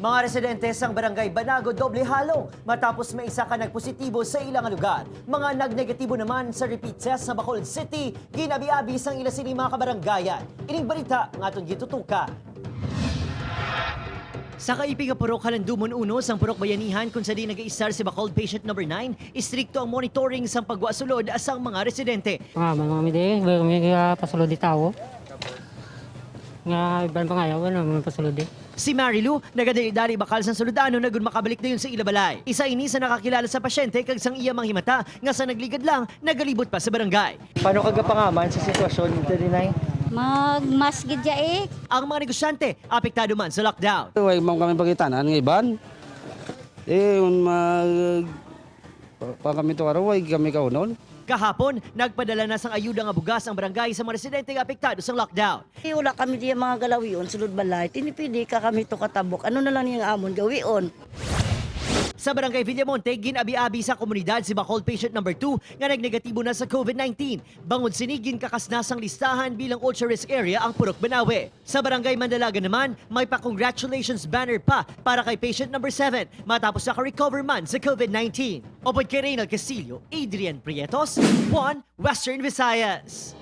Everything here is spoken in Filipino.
Mga residente sang barangay Banago doble halong matapos may isa ka nagpositibo sa ilang lugar. Mga nagnegatibo naman sa repeat test sa Bacolod City, ginabi-abi sang ila sini mga kabaranggayan. Ining balita ng atong gitutuka. Sa kaiping purok Halandumon Uno sang purok bayanihan kung sa di nag-iisar si Bacolod patient number 9, istrikto ang monitoring sang pagwasulod asang mga residente. Mga midi, may pasulod di tao. Nga iban pa ngayon, may pasulod di. Si Marilu, nagadali bakal sa Solodano na gun makabalik na yun sa Ilabalay. Isa ini sa nakakilala sa pasyente kag sang iya manghimata nga sa nagligad lang, nagalibot pa sa barangay. Paano kagapangaman sa sitwasyon dito dinay? Magmasgid ya eh. Ang mga negosyante, apektado man sa lockdown. Huwag mo kami pagkitanan ng iban. Pa kami to araw, huwag kami kaunon. Kahapon, nagpadala na sang ayuda nga bugas ang barangay sa mga residente nga apektado sa lockdown. Wala kami diya mga galawion, sulod balay. Tinipidi ka kami to katabok. Ano na lang yung amon gawion? Sa barangay Villamonte, ginabi-abi sa komunidad si Bacolod patient number 2 nga nagnegatibo na sa COVID-19. Bangod sinigin kakasnasang listahan bilang ultra-risk area ang Purok Banawe. Sa barangay Mandalaga naman, may pa-congratulations banner pa para kay patient number 7 matapos naka-recover man sa COVID-19. Upod kay Reynald Castillo, Adrian Prietos, 1 Western Visayas.